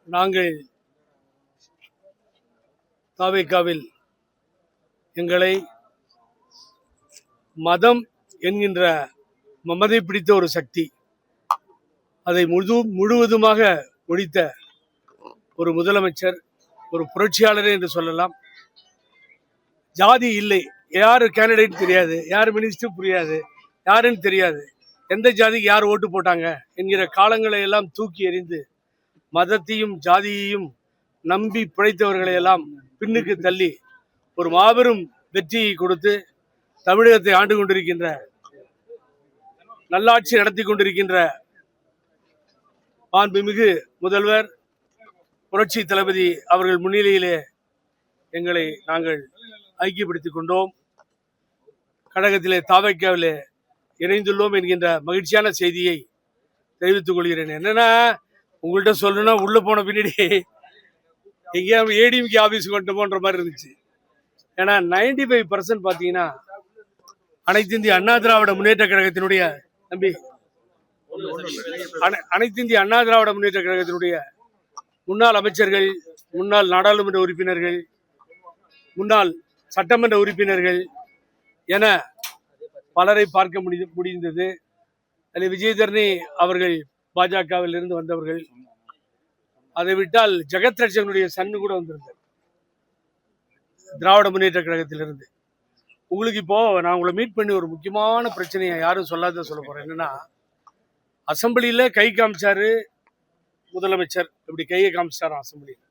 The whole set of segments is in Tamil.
நாங்கள் தாவேகாவில் எங்களை மதம் என்கின்ற மமதை பிடித்த ஒரு சக்தி அதை முழுவதுமாக ஒழித்த ஒரு முதலமைச்சர், ஒரு புரட்சியாளரே என்று சொல்லலாம். ஜாதி இல்லை, யார் கேண்டிடேட் தெரியாது, யார் மினிஸ்டர் புரியாது, யாருன்னு தெரியாது, எந்த ஜாதிக்கு யார் ஓட்டு போட்டாங்க என்கிற காலங்களை எல்லாம் தூக்கி எறிந்து மதத்தையும் ஜாதியையும் நம்பி பிழைத்தவர்களை எல்லாம் பின்னுக்கு தள்ளி ஒரு மாபெரும் வெற்றியை கொடுத்து தமிழகத்தை ஆண்டு கொண்டிருக்கின்ற, நல்லாட்சி நடத்தி கொண்டிருக்கின்ற மாண்புமிகு முதல்வர் புரட்சி தளபதி அவர்கள் முன்னிலையிலே எங்களை நாங்கள் ஐக்கியப்படுத்திக் கொண்டோம். கழகத்திலே தாவேகாவிலே இணைந்துள்ளோம் என்கின்ற மகிழ்ச்சியான செய்தியை தெரிவித்துக் கொள்கிறேன். என்னன்னா, உங்கள்கிட்ட சொல்லணும்னா உள்ள போன பின்னாடி எங்கேயா ஏடிஎம்கே ஆபீஸ் கொண்டுமோன்ற மாதிரி இருந்துச்சு. ஏன்னா 95% பார்த்தீங்கன்னா அனைத்து இந்திய அண்ணா திராவிட முன்னேற்ற கழகத்தினுடைய அனைத்து இந்திய அண்ணா திராவிட முன்னேற்ற கழகத்தினுடைய முன்னாள் அமைச்சர்கள், முன்னாள் நாடாளுமன்ற உறுப்பினர்கள், முன்னாள் சட்டமன்ற உறுப்பினர்கள் என பலரை பார்க்க முடிந்தது. அதில் விஜயதரணி அவர்கள் பாஜகவில் இருந்து வந்தவர்கள். அதை விட்டால் ஜெகத் ரட்சகனுடைய சன்னு கூட வந்திருந்தார் திராவிட முன்னேற்ற கழகத்திலிருந்து. உங்களுக்கு இப்போ நான் உங்களை மீட் பண்ணி ஒரு முக்கியமான பிரச்சனையை யாரும் சொல்லாத சொல்ல போறேன். என்னன்னா, அசம்பிளியில கை காமிச்சாரு முதலமைச்சர், இப்படி கையை காமிச்சாரு அசம்பிளியில்,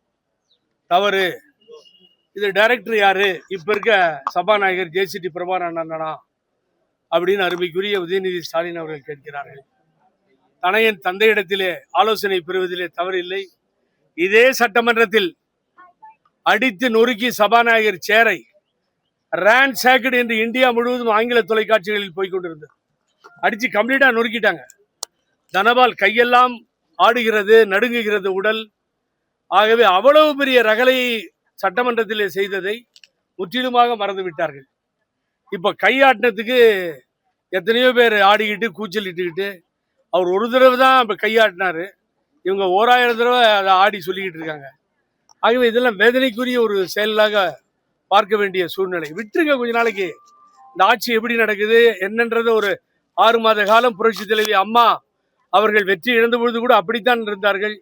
தவறு. இது டைரக்டர் யாரு? இப்ப இருக்க சபாநாயகர் ஜேசிடி பிரபாகரன் அண்ணனா அப்படின்னு அருமைக்குரிய உதயநிதி ஸ்டாலின் அவர்கள் கேட்கிறார்கள். தனையன் தந்தையிடத்திலே ஆலோசனை பெறுவதிலே தவறில்லை. இதே சட்டமன்றத்தில் அடித்து நொறுக்கி சபாநாயகர் சேரை ரான்சாக்டு என்று இந்தியா முழுவதும் ஆங்கில தொலைக்காட்சிகளில் போய்கொண்டிருந்தது. அடிச்சு கம்ப்ளீட்டா நொறுக்கிட்டாங்க. தனபால் கையெல்லாம் ஆடுகிறது, நடுங்குகிறது உடல். ஆகவே அவ்வளவு பெரிய ரகலையை சட்டமன்றத்திலே செய்ததை முற்றிலுமாக மறந்து விட்டார்கள். இப்ப கையாட்டினத்துக்கு எத்தனையோ பேர் ஆடிக்கிட்டு கூச்சல் இட்டுக்கிட்டு, அவர் ஒரு தடவை தான் இப்ப கையாட்டினாரு, இவங்க 1000 தடவை அதை ஆடி சொல்லிக்கிட்டு இருக்காங்க. ஆகவே இதெல்லாம் வேதனைக்குரிய ஒரு செயலாக பார்க்க வேண்டிய சூழ்நிலை. விட்டுருங்க கொஞ்ச நாளைக்கு. இந்த ஆட்சி எப்படி நடக்குது என்னன்றத ஒரு 6 மாத காலம் புரட்சி தலைவி அம்மா அவர்கள் வெற்றி இழந்த பொழுது கூட அப்படித்தான் இருந்தார்கள்.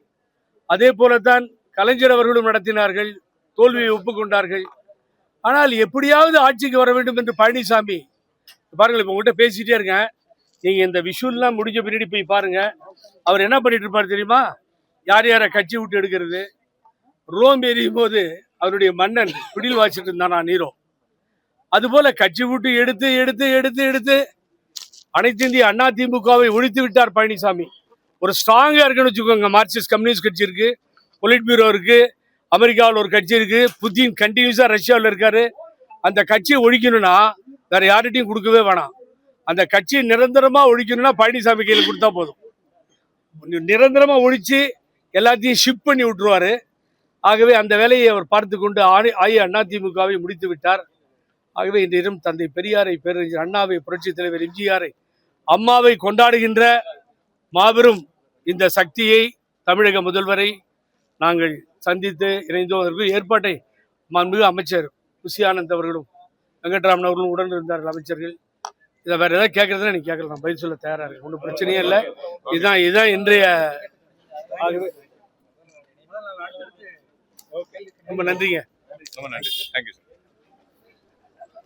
அதே போலத்தான் கலைஞர் அவர்களும் நடத்தினார்கள், தோல்வியை ஒப்புக்கொண்டார்கள். ஆனால் எப்படியாவது ஆட்சிக்கு வர வேண்டும் என்று பழனிசாமி, பாருங்கள், இப்ப உங்கள்கிட்ட பேசிட்டே இருக்கேன், நீங்க இந்த விஷுவல்லாம் முடிஞ்ச பின்னாடி போய் பாருங்க. அவர் என்ன பண்ணிட்டு இருப்பாரு தெரியுமா? யார் யாரை கட்சி விட்டு எடுக்கிறது. ரோம் எரியும் போது அவருடைய மன்னன் பிடில் வாச்சிட்டு இருந்தானா நீரோ, அதுபோல கட்சி விட்டு எடுத்து எடுத்து எடுத்து எடுத்து அனைத்து இந்திய அண்ணா திமுகவை ஒழித்து விட்டார் பழனிசாமி. ஒரு ஸ்ட்ராங்கா இருக்குன்னு வச்சுக்கோங்க. மார்க்சிஸ்ட் கம்யூனிஸ்ட் கட்சி இருக்கு, பொலிட் பியூரோ இருக்கு, அமெரிக்காவில் ஒரு கட்சி இருக்கு, புதின் கண்டினியூஸா ரஷ்யாவில் இருக்காரு. அந்த கட்சியை ஒழிக்கணும்னா வேற யார்கிட்டையும் கொடுக்கவே வேணாம். அந்த கட்சியை நிரந்தரமா ஒழிக்கணும்னா பழனிசாமி கையில் கொடுத்தா போதும். நிரந்தரமா ஒழிச்சு எல்லாத்தையும் ஷிப் பண்ணி விட்டுருவாரு. ஆகவே அந்த வேலையை அவர் பார்த்து கொண்டு அதிமுகவை முடித்து விட்டார். ஆகவே இன்றையும் தந்தை பெரியாரை, பேரறிஞர் அண்ணாவை, புரட்சி தலைவர் எம்ஜிஆரை, அம்மாவை கொண்டாடுகின்ற மாபெரும் இந்த சக்தியை, தமிழக முதல்வரை நாங்கள் சந்தித்து இணைந்தோம். ஏற்பாட்டை மாண்புமிகு அமைச்சர் புசி ஆனந்த் அவர்களும் வெங்கட்ராமன் அவர்களும் உடன் இருந்தார்கள் அமைச்சர்கள். இதை வேற ஏதாவது கேட்கறதுன்னா நீங்க கேட்கலாம், நான் பதில் சொல்ல தயாரா இருக்கு, ஒன்றும் பிரச்சனையே இல்லை. இதுதான் இன்றைய. ரொம்ப நன்றிங்க. ரொம்ப நன்றி. Thank you sir.